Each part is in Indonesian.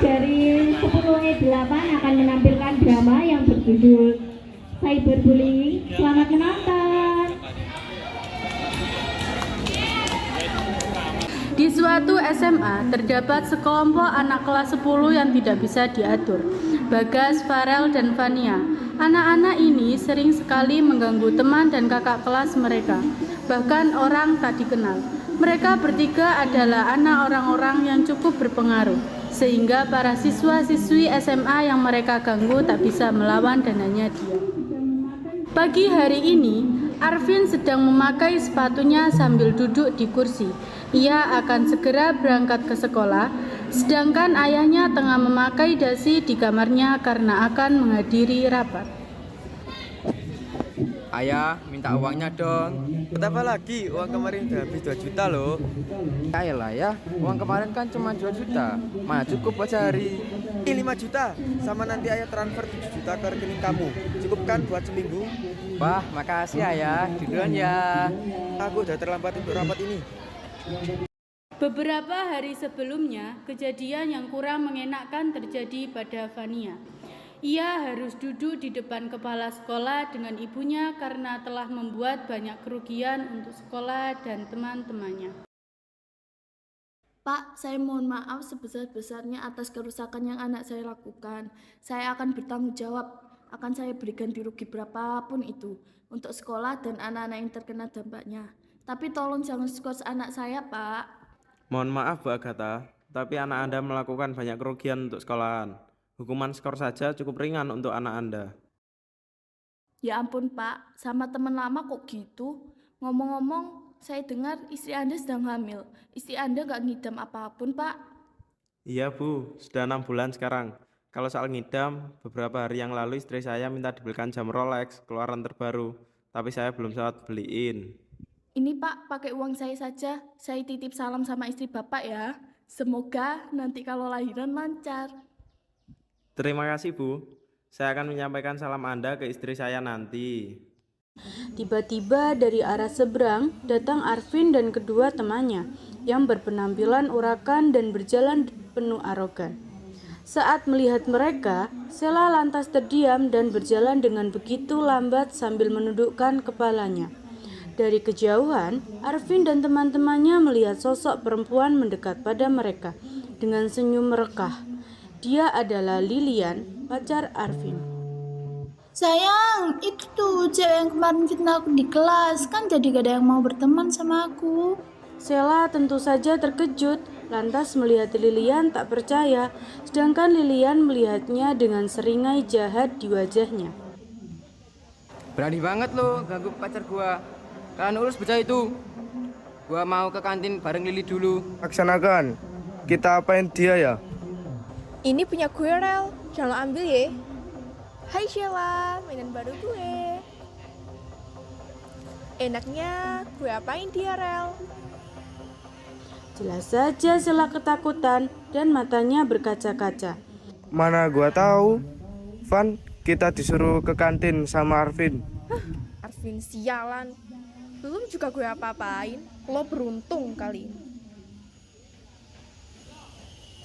dari 10E8 akan menampilkan drama yang berjudul Cyberbullying. Selamat menonton. Di suatu SMA, terdapat sekelompok anak kelas 10 yang tidak bisa diatur. Bagas, Farel, dan Vania. Anak-anak ini sering sekali mengganggu teman dan kakak kelas mereka, bahkan orang tak dikenal. Mereka bertiga adalah anak orang-orang yang cukup berpengaruh, sehingga para siswa-siswi SMA yang mereka ganggu tak bisa melawan dan hanya diam. Pagi hari ini, Arvin sedang memakai sepatunya sambil duduk di kursi. Ia akan segera berangkat ke sekolah, sedangkan ayahnya tengah memakai dasi di kamarnya karena akan menghadiri rapat. Ayah, minta uangnya dong. Betapa lagi? Uang kemarin udah habis 2 juta loh. Ayolah ya, uang kemarin kan cuma 2 juta. Mana cukup buat sehari. Ini 5 juta, sama nanti ayah transfer 7 juta ke rekening kamu. Cukup kan buat seminggu? Wah, makasih ayah. Duluan ya. Aku udah terlambat untuk rapat ini. Beberapa hari sebelumnya, kejadian yang kurang mengenakan terjadi pada Vania. Ia harus duduk di depan kepala sekolah dengan ibunya karena telah membuat banyak kerugian untuk sekolah dan teman-temannya. Pak, saya mohon maaf sebesar-besarnya atas kerusakan yang anak saya lakukan. Saya akan bertanggung jawab. Akan saya berikan rugi berapapun itu untuk sekolah dan anak-anak yang terkena dampaknya. Tapi tolong jangan skors anak saya, Pak. Mohon maaf Bu Agatha, tapi anak Anda melakukan banyak kerugian untuk sekolahan. Hukuman skor saja cukup ringan untuk anak Anda. Ya ampun, Pak. Sama teman lama kok gitu? Ngomong-ngomong, saya dengar istri Anda sedang hamil. Istri Anda gak ngidam apapun, Pak. Iya Bu, sudah 6 bulan sekarang. Kalau soal ngidam, beberapa hari yang lalu istri saya minta dibelikan jam Rolex, keluaran terbaru. Tapi saya belum sempat beliin. Ini Pak, pakai uang saya saja. Saya titip salam sama istri Bapak ya. Semoga nanti kalau lahiran lancar. Terima kasih Bu, saya akan menyampaikan salam Anda ke istri saya nanti. Tiba-tiba dari arah seberang datang Arvin dan kedua temannya yang berpenampilan urakan dan berjalan penuh arogan. Saat melihat mereka, Sheila lantas terdiam dan berjalan dengan begitu lambat sambil menundukkan kepalanya. Dari kejauhan, Arvin dan teman-temannya melihat sosok perempuan mendekat pada mereka dengan senyum merekah. Dia adalah Lilian, pacar Arvin. Sayang, itu tuh cewek yang kemarin fitnah aku di kelas. Kan jadi gak ada yang mau berteman sama aku. Sheila tentu saja terkejut, lantas melihat Lilian tak percaya, sedangkan Lilian melihatnya dengan seringai jahat di wajahnya. Berani banget lo ganggu pacar gua. Kalian urus bocah itu. Gua mau ke kantin bareng Lili dulu. Laksanakan. Kita apain dia ya? Ini punya gue, Rel. Jangan lo ambil ya. Hai Sheila, mainan baru gue. Enaknya gue apain dia, Rel? Jelas saja Sheila ketakutan dan matanya berkaca-kaca. Mana gua tahu. Van, kita disuruh ke kantin sama Arvin. Arvin sialan. Belum juga gue apa-apain. Lo beruntung kali ini.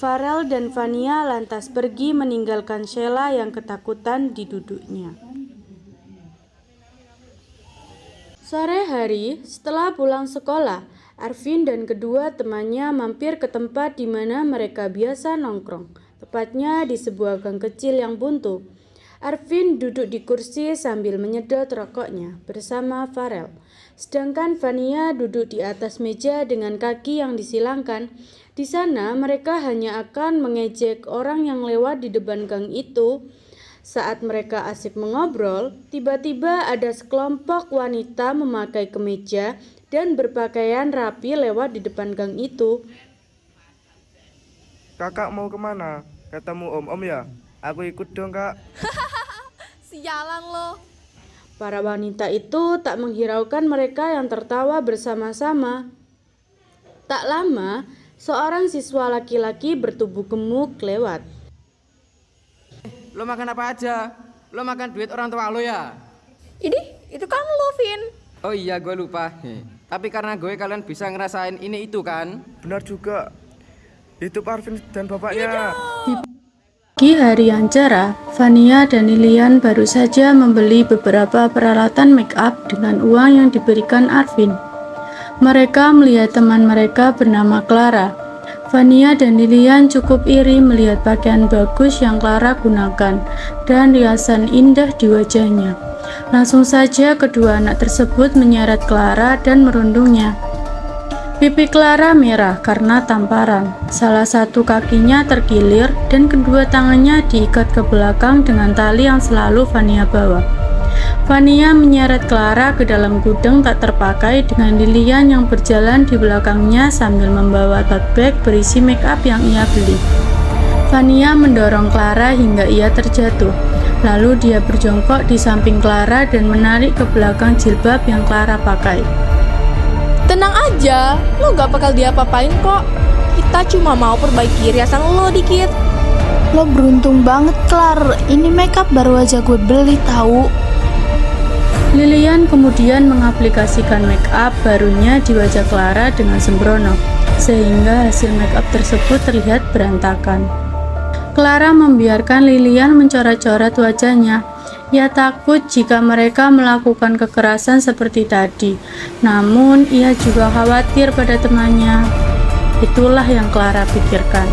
Farel dan Vania lantas pergi meninggalkan Sheila yang ketakutan di duduknya. Sore hari, setelah pulang sekolah, Arvin dan kedua temannya mampir ke tempat di mana mereka biasa nongkrong, tepatnya di sebuah gang kecil yang buntu. Arvin duduk di kursi sambil menyedot rokoknya bersama Farel, sedangkan Vania duduk di atas meja dengan kaki yang disilangkan. Di sana mereka hanya akan mengejek orang yang lewat di depan gang itu. Saat mereka asik mengobrol, tiba-tiba ada sekelompok wanita memakai kemeja dan berpakaian rapi lewat di depan gang itu. Kakak mau kemana? Ketemu om-om ya? Aku ikut dong kak. Sialan lo. Para wanita itu tak menghiraukan mereka yang tertawa bersama-sama. Tak lama, seorang siswa laki-laki bertubuh gemuk lewat. Lo makan apa aja? Lo makan duit orang tua lo ya? Ini, itu kan lo, Vin. Oh iya, gue lupa. Tapi karena gue kalian bisa ngerasain ini itu kan? Benar juga. Itu Arvin dan bapaknya. Iya dong. Pagi hari yang cerah, Vania dan Lilian baru saja membeli beberapa peralatan make up dengan uang yang diberikan Arvin. Mereka melihat teman mereka bernama Clara. Vania dan Lilian cukup iri melihat pakaian bagus yang Clara gunakan dan riasan indah di wajahnya. Langsung saja kedua anak tersebut menyeret Clara dan merundungnya. Pipi Clara merah karena tamparan. Salah satu kakinya terkilir dan kedua tangannya diikat ke belakang dengan tali yang selalu Vania bawa. Vania menyeret Clara ke dalam gudang tak terpakai dengan Lilian yang berjalan di belakangnya sambil membawa tote bag berisi make up yang ia beli. Vania mendorong Clara hingga ia terjatuh. Lalu dia berjongkok di samping Clara dan menarik ke belakang jilbab yang Clara pakai. Tenang aja, lo gak bakal diapa-apain kok. Kita cuma mau perbaiki riasan lo dikit. Lo beruntung banget, Clar. Ini makeup baru aja gue beli tahu. Lilian kemudian mengaplikasikan make up barunya di wajah Clara dengan sembrono, sehingga hasil make up tersebut terlihat berantakan. Clara membiarkan Lilian mencoret-coret wajahnya. Ia takut jika mereka melakukan kekerasan seperti tadi. Namun, ia juga khawatir pada temannya. Itulah yang Clara pikirkan.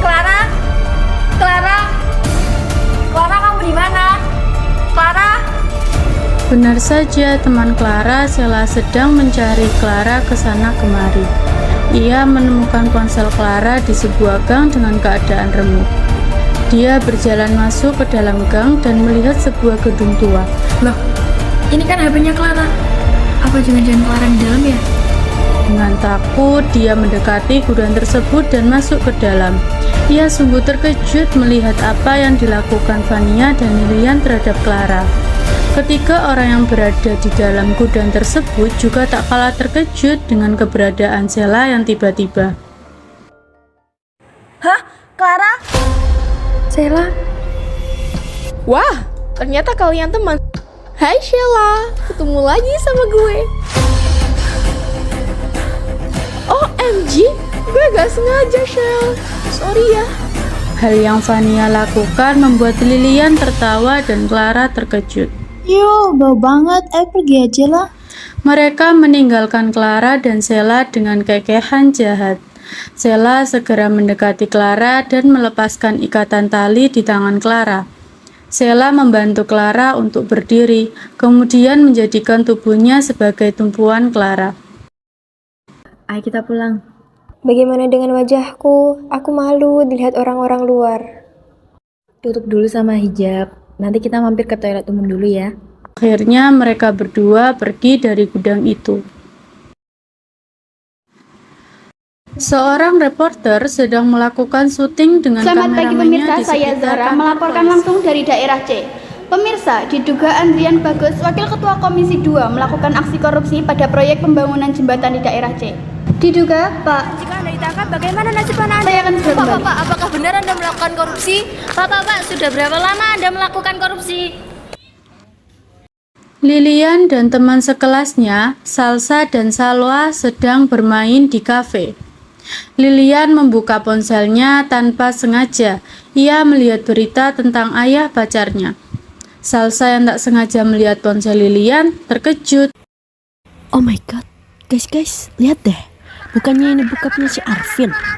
Clara, kamu di mana? Clara. Benar saja, teman Clara, Sheila, sedang mencari Clara ke sana kemari. Ia menemukan ponsel Clara di sebuah gang dengan keadaan remuk. Dia berjalan masuk ke dalam gang dan melihat sebuah gedung tua. Loh, ini kan HP-nya Clara. Apa jangan-jangan Clara di dalam ya? Dengan takut, dia mendekati gudang tersebut dan masuk ke dalam. Ia sungguh terkejut melihat apa yang dilakukan Vania dan Lilian terhadap Clara. Ketiga orang yang berada di dalam gudang tersebut juga tak kalah terkejut dengan keberadaan Sheila yang tiba-tiba. Hah? Clara? Sheila? Wah, ternyata kalian teman. Hai Sheila, ketemu lagi sama gue. OMG, gue gak sengaja Sheila. Sorry ya. Hal yang Vania lakukan membuat Lilian tertawa dan Clara terkejut. Yo, bau banget. Pergi aja lah. Mereka meninggalkan Clara dan Sheila dengan kekehan jahat. Sheila segera mendekati Clara dan melepaskan ikatan tali di tangan Clara. Sheila membantu Clara untuk berdiri, kemudian menjadikan tubuhnya sebagai tumpuan Clara. Ayo kita pulang. Bagaimana dengan wajahku? Aku malu dilihat orang-orang luar. Tutup dulu sama hijab. Nanti kita mampir ke toilet umum dulu ya. Akhirnya mereka berdua pergi dari gudang itu. Seorang reporter sedang melakukan syuting dengan Selamat pagi kameramannya pemirsa, di saya sekitar Zara kantor melaporkan polisi. langsung dari daerah C. Pemirsa, diduga Andrian Bagus, Wakil Ketua Komisi 2, melakukan aksi korupsi pada proyek pembangunan jembatan di daerah C. Diduga, Pak. Jika Anda ditangkap, bagaimana nasib anak Anda? Saya akan segera kembali. Pak, apakah benar Anda melakukan korupsi? Pak, sudah berapa lama Anda melakukan korupsi? Lilian dan teman sekelasnya, Salsa dan Salwa, sedang bermain di kafe. Lilian membuka ponselnya tanpa sengaja. Ia melihat berita tentang ayah pacarnya. Salsa yang tak sengaja melihat ponsel Lilian terkejut. Oh my god, guys, lihat deh. Bukannya ini bokapnya si Arvin. Pak,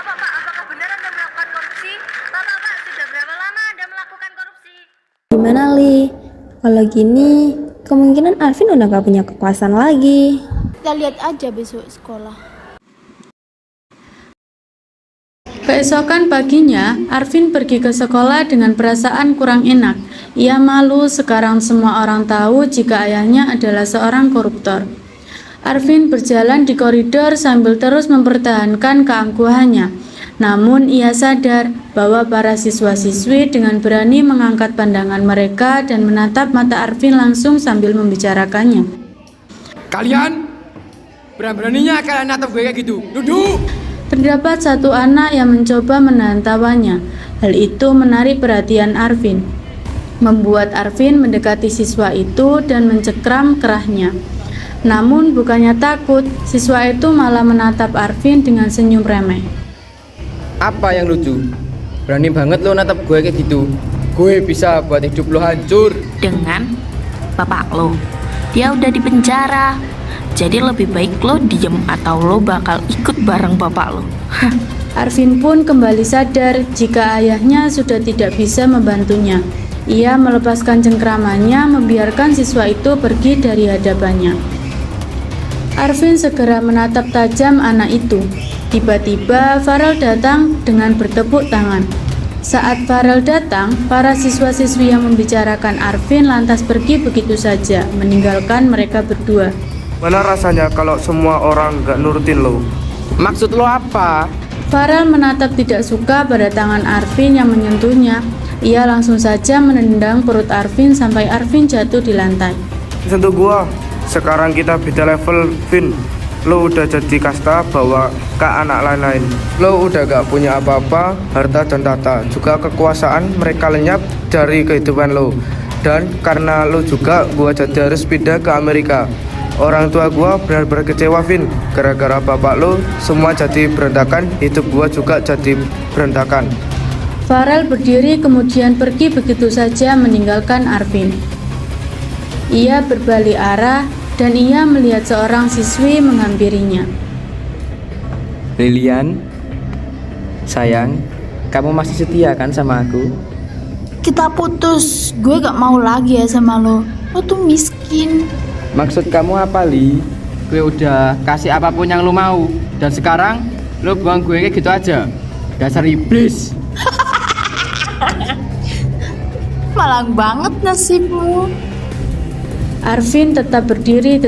apakah benar Anda melakukan korupsi? Pak, sudah berapa lama Anda melakukan korupsi? Gimana Li? Kalau gini, kemungkinan Arvin udah gak punya kekuasaan lagi. Kita lihat aja besok sekolah. Keesokan paginya, Arvin pergi ke sekolah dengan perasaan kurang enak. Ia malu sekarang semua orang tahu jika ayahnya adalah seorang koruptor. Arvin berjalan di koridor sambil terus mempertahankan keangkuhannya. Namun ia sadar bahwa para siswa-siswi dengan berani mengangkat pandangan mereka dan menatap mata Arvin langsung sambil membicarakannya. Kalian berani-beraninya kalian natap gue kayak gitu. Duduk. Terdapat satu anak yang mencoba menahan tawanya. Hal itu menarik perhatian Arvin, membuat Arvin mendekati siswa itu dan mencekram kerahnya. Namun bukannya takut, siswa itu malah menatap Arvin dengan senyum remeh. Apa yang lucu? Berani banget lo natap gue kayak gitu. Gue bisa buat hidup lo hancur. Dengan bapak lo, dia udah di penjara. Jadi lebih baik lo diem atau lo bakal ikut bareng bapak lo. Arvin pun kembali sadar jika ayahnya sudah tidak bisa membantunya. Ia melepaskan cengkramannya, membiarkan siswa itu pergi dari hadapannya. Arvin segera menatap tajam anak itu. Tiba-tiba Farel datang dengan bertepuk tangan. Saat Farel datang, para siswa-siswi yang membicarakan Arvin lantas pergi begitu saja, meninggalkan mereka berdua. Mana rasanya kalau semua orang gak nurutin lo? Maksud lo apa? Farel menatap tidak suka pada tangan Arvin yang menyentuhnya. Ia langsung saja menendang perut Arvin sampai Arvin jatuh di lantai. Sentuh gua. Sekarang kita beda level, Vin. Lo udah jadi kasta bawa ke anak lain-lain. Lo udah gak punya apa-apa, harta dan tata. Juga kekuasaan mereka lenyap dari kehidupan lo. Dan karena lo juga, gua jadi harus pindah ke Amerika. Orang tua gua benar-benar kecewa, Vin. Gara-gara bapak lo, semua jadi berantakan. Hidup gua juga jadi berantakan. Farel berdiri kemudian pergi begitu saja meninggalkan Arvin. Ia berbalik arah dan ia melihat seorang siswi menghampirinya. Lilian, sayang, kamu masih setia kan sama aku? Kita putus, gue gak mau lagi ya sama lo. Lo tuh miskin. Maksud kamu apa, Li? Gue udah kasih apapun yang lo mau. Dan sekarang, lo buang gue kayak gitu aja. Dasar iblis. Malang banget nasibmu. Arvin tetap berdiri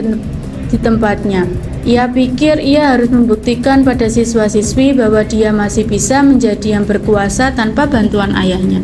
di tempatnya. Ia pikir ia harus membuktikan pada siswa-siswi bahwa dia masih bisa menjadi yang berkuasa tanpa bantuan ayahnya.